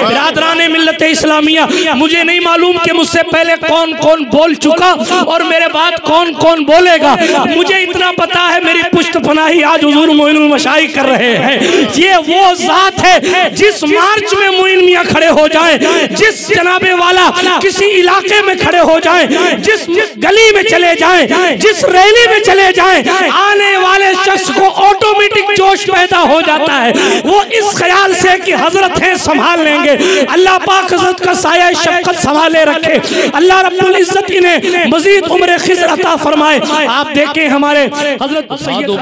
बिरादराने मिल्लत इस्लामिया, मुझे नहीं मालूम कि मुझसे पहले कौन कौन बोल चुका और मेरे बाद कौन कौन बोलेगा। मुझे इतना पता है मेरी पुश्त पनाही आज हुजूर मोइनुल मशाइख कर रहे हैं। ये वो जात है जिस मार्च में मोइन मियां खड़े हो जाए, जिस जनाबे वाला किसी इलाके में खड़े हो जाए, जिस गली में चले जाए, जिस रैली में चले जाए, आने वाले शख्स को ऑटोमेटिक जोश पैदा हो जाता है। वो इस ख्याल से कि हजरत है संभाल लेंगे। अल्लाह पाक हजरत का साया शफ़क़त संभाले रखे। अल्लाह रब्बुल इज्जत इन्हें मजीद उम्र खिज़र अता फरमाए। आप देखें हमारे हजरत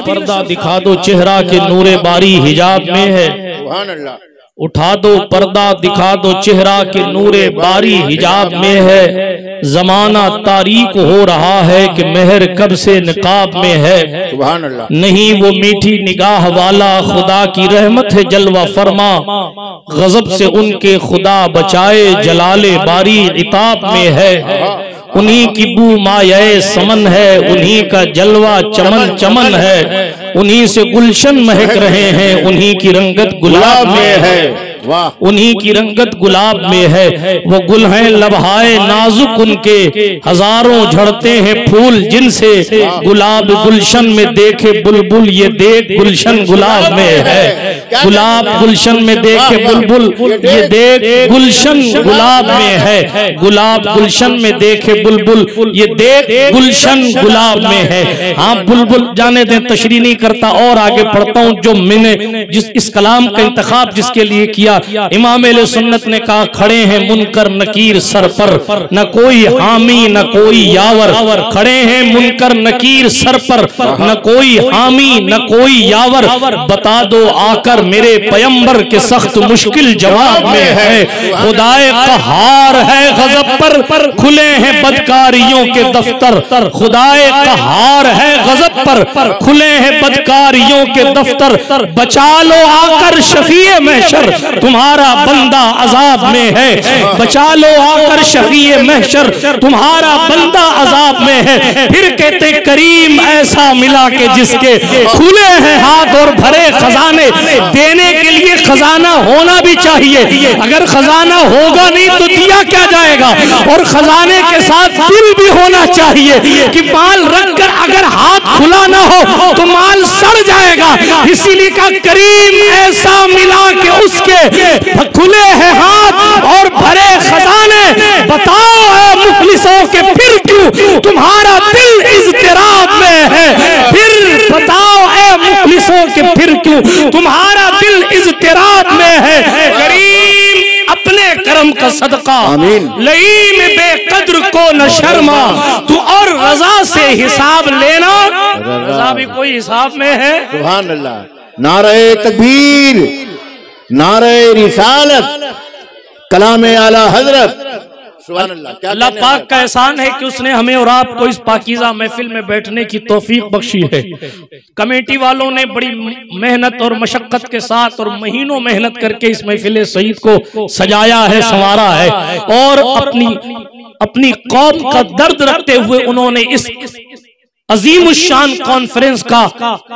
पर्दा दिखा दो चेहरा के नूरे बारी हिजाब में है। उठा दो पर्दा दिखा दो चेहरा के नूरे बारी हिजाब में है। जमाना तारीक हो रहा है कि मेहर कब से निकाब में है। नहीं वो मीठी निगाह वाला खुदा की रहमत है जलवा फरमा, गजब से उनके खुदा बचाए जलाले बारी इताब में है। उन्हीं की बू माये समन है, उन्हीं का जलवा चमन चमन है, उन्हीं से गुलशन महक रहे हैं, उन्हीं की रंगत गुलाब में है। उन्हीं की रंगत गुलाब में है। वो गुल हैं लबहाए नाजुक उनके, हजारों झड़ते हैं फूल जिनसे, गुलाब गुलशन में देखे बुलबुल ये देख गुलशन गुलाब में है। गुलाब गुलशन में देखे बुलबुल ये देख गुलशन गुलाब में है। गुलाब गुलशन में देखे बुलबुल ये देख गुलशन गुलाब में है। हाँ बुलबुल जाने दें, तशरीह नहीं करता और आगे पढ़ता हूँ। जो मैंने जिस इस कलाम का इंतखाब जिसके लिए किया, इमाम अहले सुन्नत ने कहा खड़े हैं मुनकर नकीर सर पर, न कोई हामी न कोई यावर। खड़े हैं मुनकर नकीर सर पर, न कोई हामी न कोई यावर। बता दो आकर मेरे पैगंबर के सख्त मुश्किल जवाब में है। खुदाए कहार है गजब पर, खुले हैं बदकारियों के दफ्तर। खुदाए कहार है गजब पर, खुले हैं बदकारियों के दफ्तर। बचा लो आकर शफीए महशर, तुम्हारा बंदा अजाब में है। बचा लो आकर शफीए महशर, तुम्हारा बंदा अजाब में है। फिर कहते करीम ऐसा मिला के जिसके खुले हैं हाथ और भरे खजाने। देने के लिए खजाना होना भी चाहिए, अगर खजाना होगा नहीं तो दिया क्या जाएगा। और खजाने के साथ दिल भी होना चाहिए कि माल रखकर अगर हाथ खुला ना हो तो माल सड़ जाएगा। इसीलिए का करीम ऐसा मिला के उसके खुले हैं हाथ और भरे खजाने। बताओ है मुफलिसों के फिर क्यों तुम्हारा दिल इज़्तिराब में है। फिर बताओ है मुफलिसों के फिर क्यों तुम्हारा दिल इज़्तिराब में है। करीम अपने करम का सदका लईम बेकद्र को न शर्मा, तू और रजा से हिसाब लेना, रजा भी कोई हिसाब में है। सुभान अल्लाह। नारे तकबीर, नारे रिसालत, कलामे आला हजरत। सुभान अल्लाह। अल्लाह पाक का एहसान है कि उसने हमें और आपको इस पाकीज़ा महफिल में बैठने की तौफीक बख्शी है। कमेटी वालों ने बड़ी मेहनत और मशक्कत के साथ और महीनों मेहनत करके इस महफिल सईद को सजाया है, संवारा है और अपनी कौम का दर्द रखते हुए उन्होंने इस अजीमुशान कॉन्फ्रेंस का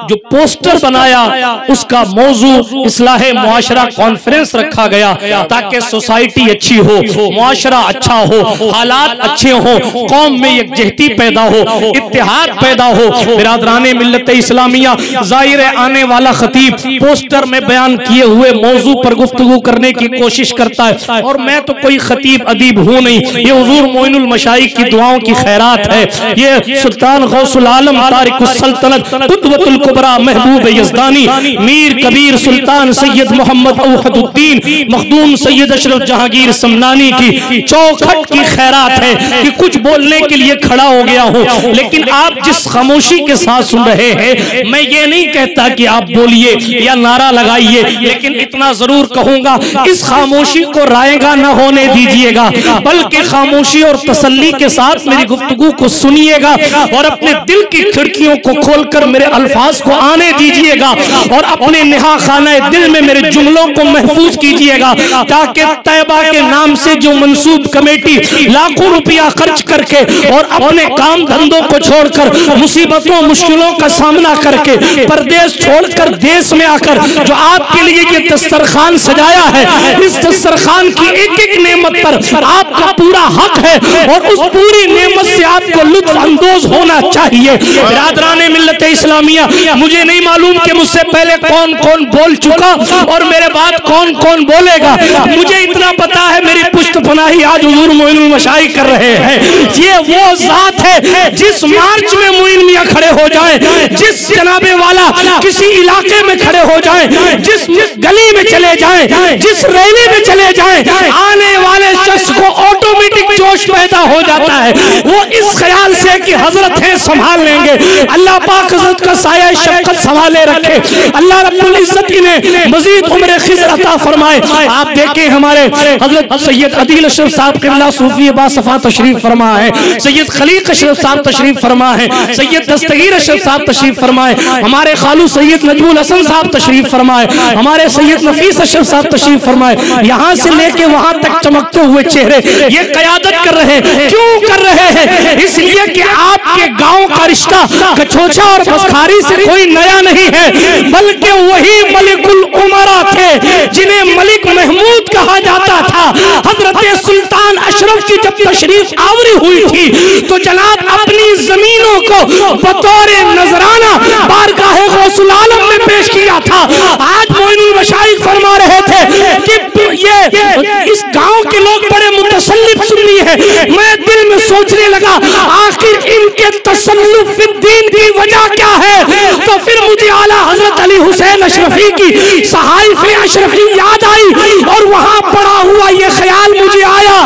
जो पोस्टर बनाया उसका मौजू इस्लाहे मुआशरा कॉन्फ्रेंस रखा गया ताकि सोसाइटी अच्छी हो, मुआशरा अच्छा हो, हालात अच्छे हो, कौम में यकजहती पैदा हो, इत्तेहाद पैदा हो। बिरादराने मिल्लत इस्लामिया जाहिर आने वाला खतीब पोस्टर में बयान किए हुए मौजू पर गुफ्तगू करने की कोशिश करता है और मैं तो कोई खतीब अदीब हूँ नहीं, ये हुजूर मोइनुल मशाइख की दुआओं की खैरात है। ये सुल्तान गौसुल आलम तारिकुस सल्तनत कुतबतुल कुबरा महबूब यज़दानी मीर कबीर सुल्तान सैयद मोहम्मद औहदुद्दीन मखदूम सैयद अशरफ जहांगीर समनानी की चौखट की खैरात है कि कुछ बोलने के लिए खड़ा हो गया हूँ। लेकिन आप जिस खामोशी के साथ सुन रहे हैं, मैं ये नहीं कहता कि आप बोलिए या नारा लगाइए, लेकिन इतना जरूर कहूंगा इस खामोशी को रायगा न होने दीजिएगा, बल्कि खामोशी और तसल्ली के साथ मेरी गुफ्तगू को सुनिएगा और अपने दिल की खिड़कियों को खोलकर मेरे अल्फाज को आने दीजिएगा और अपने नेहा खाना दिल में मेरे जुमलों को महफूज कीजिएगा, ताकि तैयबा के नाम से जो मंसूब कमेटी लाखों रुपया खर्च करके और अपने काम धंधों को छोड़कर मुसीबतों मुश्किलों का सामना करके परदेश छोड़कर देश में आकर जो आपके लिए ये दस्तरखान सजाया है, इस दस्तरखान की एक एक नेमत पर आपका पूरा हक है और उस पूरी नेमत से आपको लुत्फ अंदोज होना चाहिए। बिरादराने मिल्लत इस्लामिया, मुझे नहीं मालूम कि मुझसे पहले कौन कौन बोल चुका और मेरे बाद कौन कौन बोलेगा। मुझे इतना पता है मेरी पुश्त पनाही आज हुजूर मोइनुल मशाइख कर रहे हैं। ये वो जात है जिस मार्च में मोइन मियां खड़े हो जाए, जिस जनाबे वाला किसी इलाके में खड़े हो जाए, जिस गली में चले जाए, जिस रैली में चले जाए, आने वाले शख्स को ऑटोमेटिक जोश पैदा हो जाता है। वो इस ख्याल से कि हजरत है संभाल लेंगे, अल्लाह पाक हजरत का साया शफ़क़त संभाले रखे, अल्लाह रब्बुल इज्जत इन्हें मजीद उम्र खिज़र अता फरमाए। आप देखें हमारे हजरत सैयद अदील अशरफ साहब क़िबला सूफी बासफ़ा तशरीफ फरमा है, सैयद खलीक अशरफ साहब तशरीफ फरमा है, सैयद दस्तगीर अशरफ साहब तशरीफ फरमाए, हमारे खालू सैयद नजमुल हसन साहब तशरीफ फरमाए, हमारे सैयद नफीस अशरफ साहब तशरीफ फरमाए। यहाँ से लेके वहां तक चमकते हुए चेहरे ये क़यादत कर रहे हैं। क्यों कर रहे हैं? इसलिए कि आपके गांव का रिश्ता कछोछा और बसखारी से कोई नया नहीं है, बल्कि वही मलिकुल उमरा थे जिन्हें मलिक महमूद कहा जाता था। हजरत सुल्तान अशरफ की जब तशरीफ आवरी हुई थी तो जनाब अपनी जमीनों को बतौर नजराना बारगाहे गौसुल आलम में पेश किया था। आज मोइनुल मशाइख फरमा रहे थे कि ये इस गांव के लोग बड़े मुतसल्लिफ सुन्नी है। मैं दिल में सोचने लगा आखिर इनके तसल्लुफ फिद्दीन की वजह क्या है? तो फिर मुझे आला हजरत अली हुसैन अशरफी की सहाइफ अशरफी याद आई और वहां पड़ा हुआ ये ख्याल मुझे आया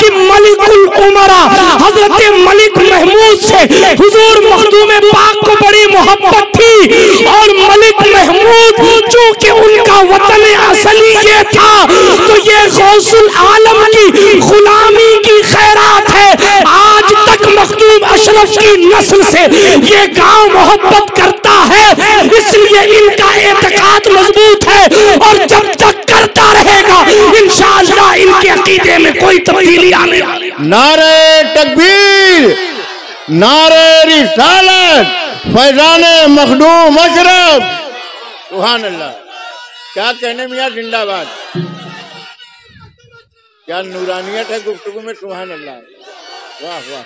कि मलिकुल उमरा हजरत मलिक महमूद से हुजूर मखदूम पाक को बड़ी मोहब्बत थी और मलिक महमूद चूंकि उनका वतन असली ये था तो ये गौसुल आलम की गुलामी की खैरात है। आज तक मखदूम अशरफ की नस्ल से ये गांव मोहब्बत करता है, इसलिए इनका एतकाद मजबूत है और जब तक करता रहेगा इंशाअल्लाह इनके अकीदे में कोई तब्दीली आने वाली। नारे तकबीर, नारे रिसालत, फैजाने मखदूम अशरफ, सुभान अल्लाह। क्या कहने मियां जिंदाबाद, क्या नूरानियत है गुफ्तगू में, सुभान अल्लाह, वाह वाह।